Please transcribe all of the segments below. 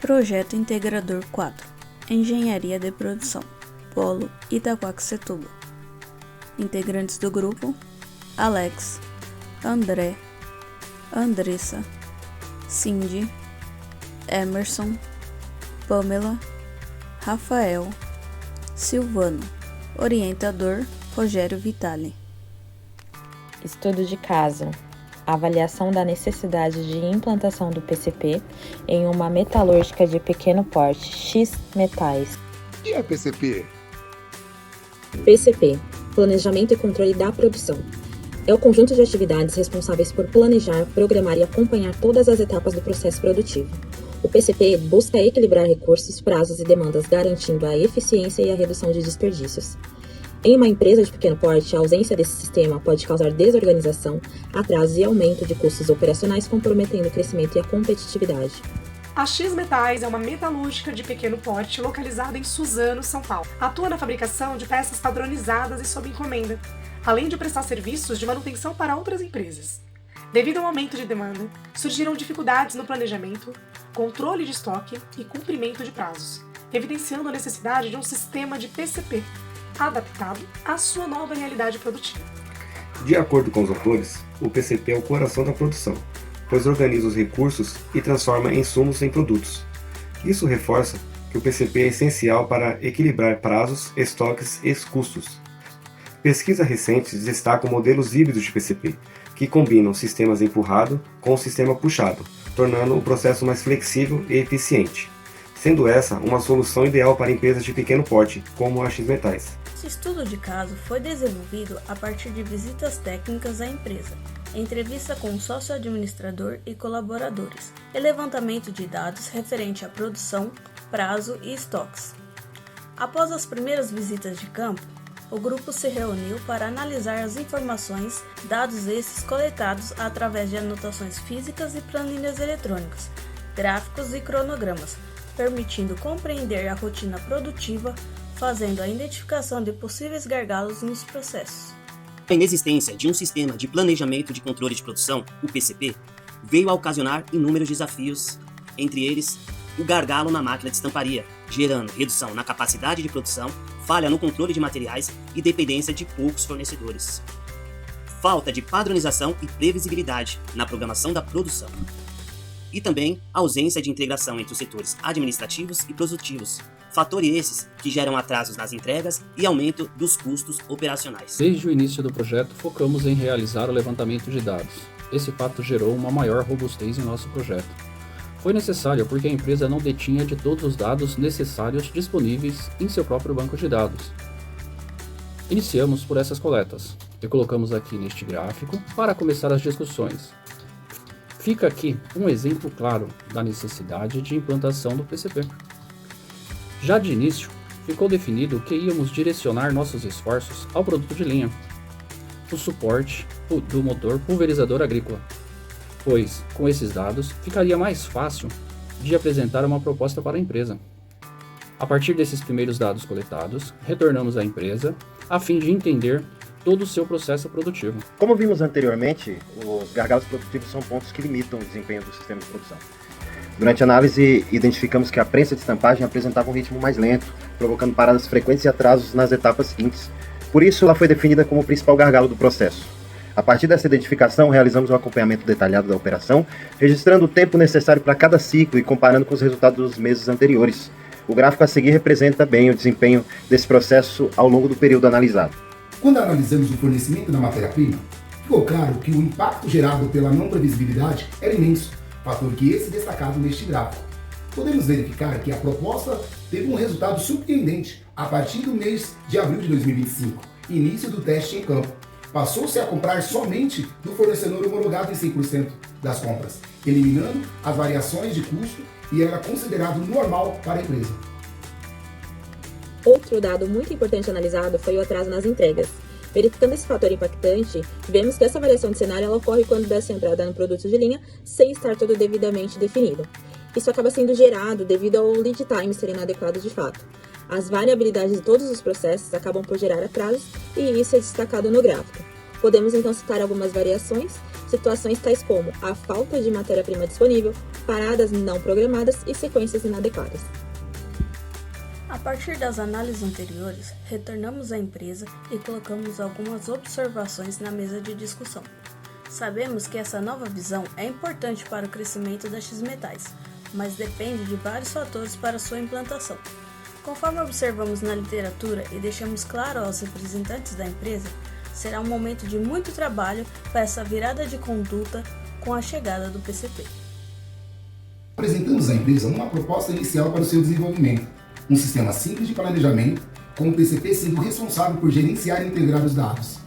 Projeto Integrador 4. Engenharia de Produção. Polo Itaquaquecetuba. Integrantes do grupo: Alex, André, Andressa, Cindy, Emerson, Pamela, Rafael, Silvano. Orientador: Rogério Vitali. Estudo de caso. Avaliação da necessidade de implantação do PCP em uma metalúrgica de pequeno porte, X Metais. O que é PCP? PCP, Planejamento e Controle da Produção. É o conjunto de atividades responsáveis por planejar, programar e acompanhar todas as etapas do processo produtivo. O PCP busca equilibrar recursos, prazos e demandas, garantindo a eficiência e a redução de desperdícios. Em uma empresa de pequeno porte, a ausência desse sistema pode causar desorganização, atrasos e aumento de custos operacionais, comprometendo o crescimento e a competitividade. A X Metais é uma metalúrgica de pequeno porte localizada em Suzano, São Paulo. Atua na fabricação de peças padronizadas e sob encomenda, além de prestar serviços de manutenção para outras empresas. Devido ao aumento de demanda, surgiram dificuldades no planejamento, controle de estoque e cumprimento de prazos, evidenciando a necessidade de um sistema de PCP, adaptado à sua nova realidade produtiva. De acordo com os autores, o PCP é o coração da produção, pois organiza os recursos e transforma insumos em produtos. Isso reforça que o PCP é essencial para equilibrar prazos, estoques e custos. Pesquisas recentes destacam modelos híbridos de PCP, que combinam sistemas empurrado com o sistema puxado, tornando o processo mais flexível e eficiente, sendo essa uma solução ideal para empresas de pequeno porte, como a X Metais. Esse estudo de caso foi desenvolvido a partir de visitas técnicas à empresa, entrevista com o sócio-administrador e colaboradores, e levantamento de dados referente à produção, prazo e estoques. Após as primeiras visitas de campo, o grupo se reuniu para analisar as informações, dados esses coletados através de anotações físicas e planilhas eletrônicas, gráficos e cronogramas, permitindo compreender a rotina produtiva, fazendo a identificação de possíveis gargalos nos processos. A inexistência de um sistema de planejamento de controle de produção, o PCP, veio a ocasionar inúmeros desafios, entre eles o gargalo na máquina de estamparia, gerando redução na capacidade de produção, falha no controle de materiais e dependência de poucos fornecedores. Falta de padronização e previsibilidade na programação da produção. E também a ausência de integração entre os setores administrativos e produtivos, fatores esses que geram atrasos nas entregas e aumento dos custos operacionais. Desde o início do projeto, focamos em realizar o levantamento de dados. Esse fato gerou uma maior robustez em nosso projeto. Foi necessário porque a empresa não detinha de todos os dados necessários disponíveis em seu próprio banco de dados. Iniciamos por essas coletas, e colocamos aqui neste gráfico para começar as discussões. Fica aqui um exemplo claro da necessidade de implantação do PCP. Já de início, ficou definido que íamos direcionar nossos esforços ao produto de linha, o suporte do motor pulverizador agrícola, pois, com esses dados, ficaria mais fácil de apresentar uma proposta para a empresa. A partir desses primeiros dados coletados, retornamos à empresa a fim de entender todo o seu processo produtivo. Como vimos anteriormente, os gargalos produtivos são pontos que limitam o desempenho do sistema de produção. Durante a análise, identificamos que a prensa de estampagem apresentava um ritmo mais lento, provocando paradas frequentes e atrasos nas etapas seguintes. Por isso, ela foi definida como o principal gargalo do processo. A partir dessa identificação, realizamos um acompanhamento detalhado da operação, registrando o tempo necessário para cada ciclo e comparando com os resultados dos meses anteriores. O gráfico a seguir representa bem o desempenho desse processo ao longo do período analisado. Quando analisamos o fornecimento da matéria-prima, ficou claro que o impacto gerado pela não previsibilidade era imenso, fator que esse destacado neste gráfico. Podemos verificar que a proposta teve um resultado surpreendente a partir do mês de abril de 2025, início do teste em campo. Passou-se a comprar somente do fornecedor homologado em 100% das compras, eliminando as variações de custo e era considerado normal para a empresa. Outro dado muito importante analisado foi o atraso nas entregas. Verificando esse fator impactante, vemos que essa variação de cenário ela ocorre quando dá-se entrada no produto de linha sem estar tudo devidamente definido. Isso acaba sendo gerado devido ao lead time ser inadequado de fato. As variabilidades de todos os processos acabam por gerar atrasos e isso é destacado no gráfico. Podemos então citar algumas variações situações tais como a falta de matéria-prima disponível, paradas não programadas e sequências inadequadas. A partir das análises anteriores, retornamos à empresa e colocamos algumas observações na mesa de discussão. Sabemos que essa nova visão é importante para o crescimento da X-Metais, mas depende de vários fatores para sua implantação. Conforme observamos na literatura e deixamos claro aos representantes da empresa, será um momento de muito trabalho para essa virada de conduta com a chegada do PCP. Apresentamos à empresa uma proposta inicial para o seu desenvolvimento, um sistema simples de planejamento, com o PCP sendo responsável por gerenciar e integrar os dados.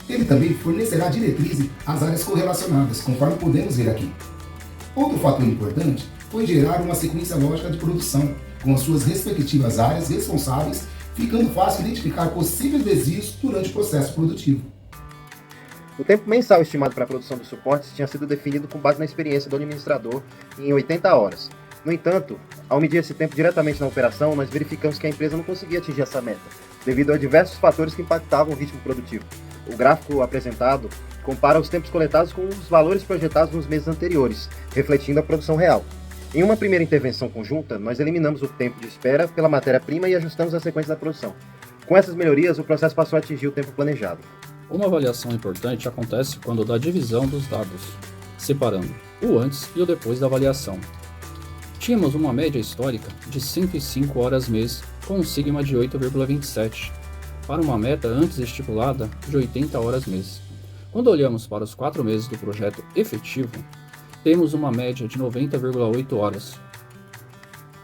Ele também fornecerá diretrizes às áreas correlacionadas, conforme podemos ver aqui. Outro fator importante foi gerar uma sequência lógica de produção, com as suas respectivas áreas responsáveis, ficando fácil identificar possíveis desvios durante o processo produtivo. O tempo mensal estimado para a produção dos suportes tinha sido definido com base na experiência do administrador em 80 horas. No entanto, ao medir esse tempo diretamente na operação, nós verificamos que a empresa não conseguia atingir essa meta, devido a diversos fatores que impactavam o ritmo produtivo. O gráfico apresentado compara os tempos coletados com os valores projetados nos meses anteriores, refletindo a produção real. Em uma primeira intervenção conjunta, nós eliminamos o tempo de espera pela matéria-prima e ajustamos a sequência da produção. Com essas melhorias, o processo passou a atingir o tempo planejado. Uma avaliação importante acontece quando dá divisão dos dados, separando o antes e o depois da avaliação. Tínhamos uma média histórica de 105 horas mês, com um sigma de 8,27, para uma meta antes estipulada de 80 horas mês. Quando olhamos para os 4 meses do projeto efetivo, temos uma média de 90,8 horas,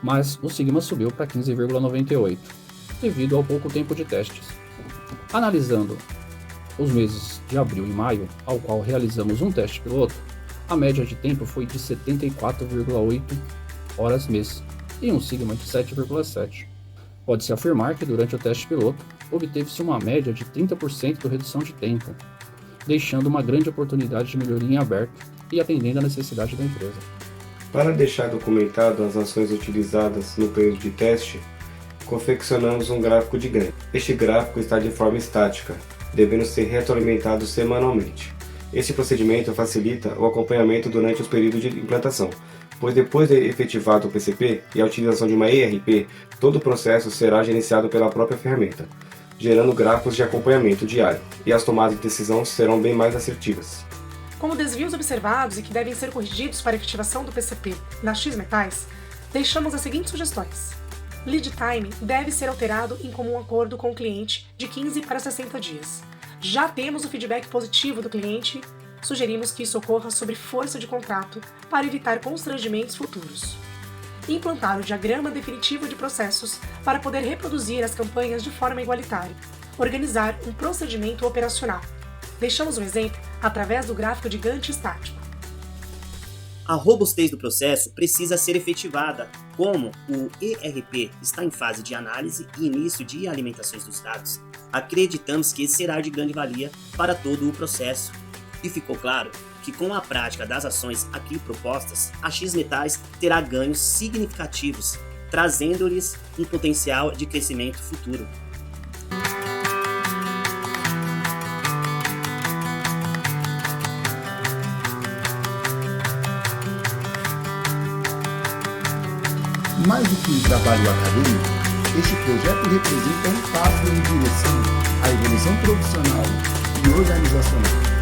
mas o sigma subiu para 15,98, devido ao pouco tempo de testes. Analisando os meses de abril e maio, ao qual realizamos um teste piloto, a média de tempo foi de 74,8 horas mês e um sigma de 7,7. Pode-se afirmar que durante o teste piloto obteve-se uma média de 30% de redução de tempo, deixando uma grande oportunidade de melhoria em aberto e atendendo à necessidade da empresa. Para deixar documentado as ações utilizadas no período de teste, confeccionamos um gráfico de ganho. Este gráfico está de forma estática, devendo ser retroalimentado semanalmente. Este procedimento facilita o acompanhamento durante os períodos de implantação, pois depois de efetivado o PCP e a utilização de uma ERP, todo o processo será gerenciado pela própria ferramenta, gerando gráficos de acompanhamento diário, e as tomadas de decisão serão bem mais assertivas. Como desvios observados e que devem ser corrigidos para a efetivação do PCP na X-Metais, deixamos as seguintes sugestões. Lead time deve ser alterado em comum acordo com o cliente de 15 para 60 dias. Já temos o feedback positivo do cliente, sugerimos que isso ocorra sobre força de contrato para evitar constrangimentos futuros. Implantar o diagrama definitivo de processos para poder reproduzir as campanhas de forma igualitária. Organizar um procedimento operacional. Deixamos um exemplo através do gráfico de Gantt estático. A robustez do processo precisa ser efetivada, como o ERP está em fase de análise e início de alimentações dos dados. Acreditamos que esse será de grande valia para todo o processo. E ficou claro que com a prática das ações aqui propostas, a X-Metais terá ganhos significativos, trazendo-lhes um potencial de crescimento futuro. Mais do que um trabalho acadêmico, este projeto representa um passo em direção à evolução profissional e organizacional.